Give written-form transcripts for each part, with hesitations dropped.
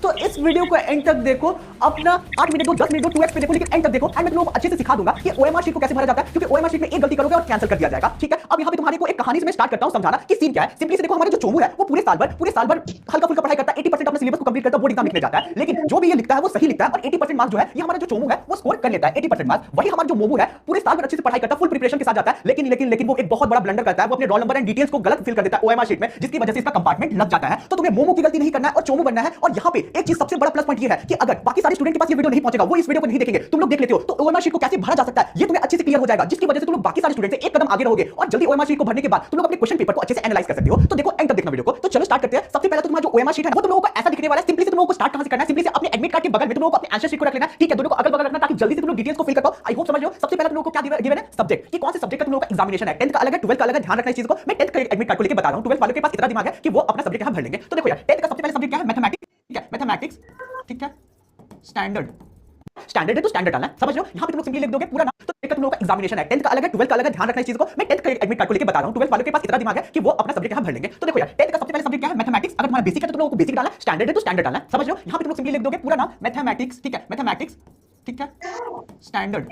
तो इस वीडियो को एंड तक देखो, अपना 8 मिनट दो, 10 मिनट दो, 2x पे देखो, लेकिन एंड तक देखो एंड मैं तुम लोगों को अच्छे से सिखा दूंगा कि ओएमआर शीट को कैसे भरा जाता है, क्योंकि ओएमआर शीट में एक गलती करोगे और कैंसिल कर दिया जाएगा। ठीक है, अब यहाँ पे तुम्हारे को एक कहानी से मैं स्टार्ट करता हूँ समझाना कि सीन क्या है। सिंपली से देखो, हमारे जो चोमू है वो पूरे साल भर हल्का फुल्का पढ़ाई करता है, 80% अपने सिलेबस को कंप्लीट करता है, बोर्ड एग्जाम लिखने जाता है, लेकिन जो भी ये लिखता है वो सही लिखता है और 80% मार्क्स जो है ये हमारा जो चोमू है वो स्कोर कर लेता है 80% मार्क्स। वही हमारा जो मोमू है पूरे साल भर अच्छे से पढ़ाई करता है, फुल प्रिपरेशन के साथ जाता है, लेकिन वो एक बहुत बड़ा ब्लंडर करता है, वो अपने रोल नंबर एंड डिटेल्स को गलत फिल कर देता है ओएमआर शीट में, जिसकी वजह से इसका कंपार्टमेंट लग जाता है। तो तुम्हें मोमू की गलती नहीं करना है और चोमू बनना है। और यहाँ पे एक चीज सबसे बड़ा प्लस पॉइंट ये है कि अगर बाकी सारे स्टूडेंट के पास ये वीडियो नहीं पहुंचेगा, वो इस वीडियो को नहीं देखेंगे, तुम लोग देख लेते हो, तो ओएमआर शीट को कैसे भरा जा सकता है ये तुम्हें अच्छे से क्लियर हो जाएगा, जिसकी वजह से तुम लोग बाकी सारे स्टूडेंट से एक कदम आगे रहोगे और जल्दी ओएमआर शीट को भरने के बाद तुम लोग अपने क्वेश्चन पेपर को अच्छे से एनालाइज कर सकते हो। तो देखो एंड तक देखना वीडियो को। तो चलो स्टार्ट करते हैं। सबसे पहले तो तुम्हारा जो ओएमआर शीट है वो तुम लोगों को ऐसा दिखने वाला है। सिंपली से तुम लोगों को स्टार्ट कहां से करना है, सिंपली से अपने एडमिट कार्ड के बगल में तुम लोगों को अपने आंसर शीट को रख लेना है। ठीक है, दोनों को अगल बगल रखना ताकि जल्दी से तुम लोग डिटेल्स को फिल कर पाओ। आई होप समझ रहे हो। सबसे पहले तुम लोगों को क्या गिवन है, सब्जेक्ट, कि कौन से सब्जेक्ट का तुम लोगों का एग्जामिनेशन है। 10th का अलग है, 12th का अलग है, ध्यान रखना इस चीज को। मैं 10th का एडमिट कार्ड को लेकर बता रहा हूं, 12th वालों के पास इतना दिमाग है कि वो अपना सब्जेक्ट यहां भर लेंगे। तो देखो यार, 10th का सबसे पहले सब्जेक्ट क्या है, मैथमेटिक्स। ठीक है, मैथमेटिक्स। ठीक है, स्टैंडर्ड स्टैंडर्ड है तो स्टैंडर्ड डालना है, समझ रहे हो। यहां पे तुम लोग सिंपली लिख दोगे पूरा नाम। तो देखो तुम लोगों का एग्जामिनेशन है, 10th का अलग है, 12th का अलग है, ध्यान रखना इस चीज को। मैं 10th का एडमिट कार्ड को लेकर बता रहा हूं, 12th वालों के पास इतना दिमाग है कि वो अपना सब्जेक्ट यहां भर लेंगे। तो देखो यार, 10th का सबसे पहले सब्जेक्ट क्या है, मैथमेटिक्स। अगर तुम्हारा बेसिक है तो तुम लोगों को बेसिक डालना है, स्टैंडर्ड है तो स्टैंडर्ड डालना है, समझ रहे हो। यहां पे तुम लोग सिंपली लिख दोगे पूरा नाम मैथमेटिक्स। ठीक है, मैथमेटिक्स। ठीक है, स्टैंडर्ड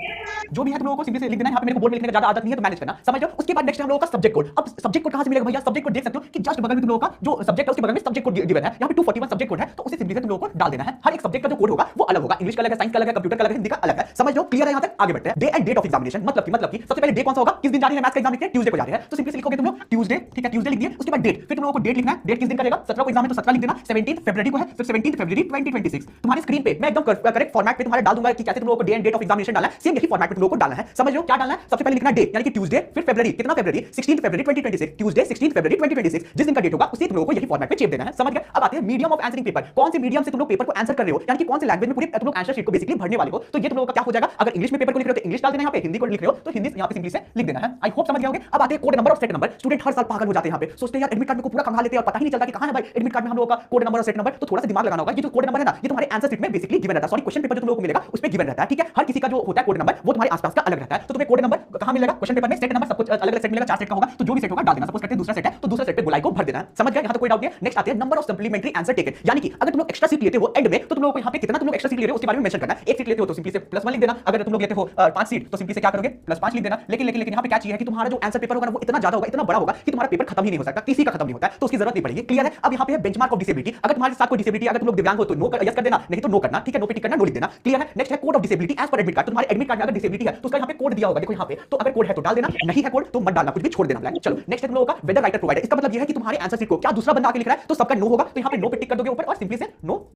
जो भी है तुम लोगों को सिंपली से लिख देना है। यहाँ पे मेरे को बोर्ड में लिखने का ज्यादा आदत नहीं है तो मैनेज करना, समझ लो। उसके बाद नेक्स्ट हम लोगों का सब्जेक्ट कोड। अब सब्जेक्ट कोड कहां से मिलेगा भैया, सब्जेक्ट कोड देख सकते हो कि जस्ट बगल में तुम लोगों का जो सब्जेक्ट है उसके बगल में सब्जेक्ट कोड गिवन है। यहाँ पे 241 सब्जेक्ट कोड है, तो उसे सिंपली से तुम लोगों को डाल देना है। हर एक सब्जेक्ट का जो कोड होगा वो अलग होगा, इंग्लिश का अलग है, साइंस का अलग है, कंप्यूटर का अलग है, हिंदी का अलग है, समझ लो। क्लियर है यहाँ तक, आगे बढ़ते हैं। Day and date of examination, मतलब कि सबसे पहले डे कौन सा होगा, किस दिन जा रहे हैं मैथ्स का एग्जाम लिखने, ट्यूसडे को जा रहे हैं, तो सिंपली से लिखोगे तुम लोग ट्यूसडे। ठीक है, ट्यूसडे लिख दिए। उसके बाद डेट, फिर तुम लोगों को डेट लिखना है, डेट किस दिन करेगा, 17 को एग्जाम है तो 17 लिख देना। 17 फरवरी को है, फिर 17 फरवरी 2026। तुम्हारी स्क्रीन पे मैं एकदम करेक्ट फॉर्मेट पे तुम्हारे डाल दूंगा कि कैसे तुम लोगों को day and date of examination डालना है। सेम यही फॉर्मेट पे तुम लोगों को डालना है, समझ लो। क्या डालना है, सबसे पहले लिखना डे यानी कि ट्यूसडे, फिर फरवरी, कितना फरवरी, 16 फरवरी 2026, ट्यूसडे 16 फरवरी 2026, जिस दिन का डेट होगा उसी तुम लोगों को यही फॉर्मेट पे चेप देना है, समझ गए। अब आते हैं मीडियम ऑफ आंसरिंग पेपर, कौन से मीडियम से तुम लोग पेपर को आंसर कर रहे हो, यानी कि कौन से लैंग्वेज में पूरी तुम लोग आंसर शीट को बेसिकली भरने वाले हो। तो ये तुम लोगों का क्या हो जाएगा, अगर इंग्लिश में पेपर को लिख रहे हो तो इंग्लिश डाल देना, यहाँ पे हिंदी को लिख रहे हो तो हिंदी यहाँ पे सिंपली से लिख देना है। आई होप समझ गए होंगे। अब आते हैं कोड नंबर और सेट नंबर। स्टूडेंट हर साल पागल हो जाते हैं, यहाँ पे सोचते हैं यार एडमिट कार्ड में को पूरा खंगा लेते हैं और पता ही नहीं चलता कि कहां है भाई एडमिट कार्ड में हम लोगों का कोड नंबर और सेट नंबर। तो थोड़ा सा दिमाग लगाना होगा। ये जो कोड नंबर है ना, ये तुम्हारे आंसर शीट में बेसिकली गिवन रहता है, सॉरी क्वेश्चन पेपर जो तुम लोगों को मिलेगा उस पे गिवन रहता है। ठीक है, हर किसी का जो होता है कोड नंबर वो तुम्हारे आसपास का अलग रहता है। तो तुम्हें कोड नंबर कहां मिलेगा, क्वेश्चन पेपर में, सेट नंबर सब कुछ अलग अलग सेट मिलेगा, 4 सेट का होगा, तो जो भी सेट होगा डाल देना। सपोज करते हैं दूसरा सेट है तो दूसरा सेट पे गोलाई को भर देना है, समझ गए। यहां तक कोई डाउट नहीं है। नेक्स्ट आते हैं number of supplementary answer taken, यानी कि अगर तुम लोग एक्स्ट्रा सीट लेते हो एंड में तो तुम लोगों को यहां पे कितना तुम लोग एक्स्ट्रा सीट ले रहे हो उसके बारे में मेंशन करना है। एक सीट लेते हो तो सिंपली से +1 लिख देना। अगर तुम लोग लेते हो 5 सीट तो सिंपली से क्या करोगे, +5 लिख देना। लेकिन यहां पे क्या चाहिए कि तुम्हारा जो आंसर पेपर होगा वो इतना ज्यादा होगा, इतना बड़ा होगा कि तुम्हारा पेपर खत्म ही नहीं हो सकता, किसी का खत्म नहीं होता है, तो उसकी जरूरत नहीं पड़ेगी। क्लियर है। अब यहां पे है बेंचमार्क ऑफ डिसेबिलिटी। अगर तुम्हारे साथ कोई डिसेबिलिटी, अगर तुम लोग दिव्यांग हो तो नो यस कर देना, नहीं तो नो करना। ठीक है, नो पे टिक करना, नो लिख देना। क्लियर है। नेक्स्ट है code of disability as per admit card. तो तुम्हारे एडमिट कार्ड में अगर डिसेबिलिटी है तो उसका यहां पे कोड दिया होगा, देखो यहां पे, तो अगर कोड है तो डाल देना, नहीं है कोड तो मत डालना, कुछ भी छोड़ देना ब्लैंक। चलो नेक्स्ट है तुम लोगों का वेदर राइटर प्रोवाइडर। इसका मतलब यह है कि तुम्हारे आंसर शीट को क्या दूसरा बंदा आके लिख रहा है तो सबका नो होगा, तो यहां पे नो पे टिक कर दोगे ऊपर और सिंपली से नो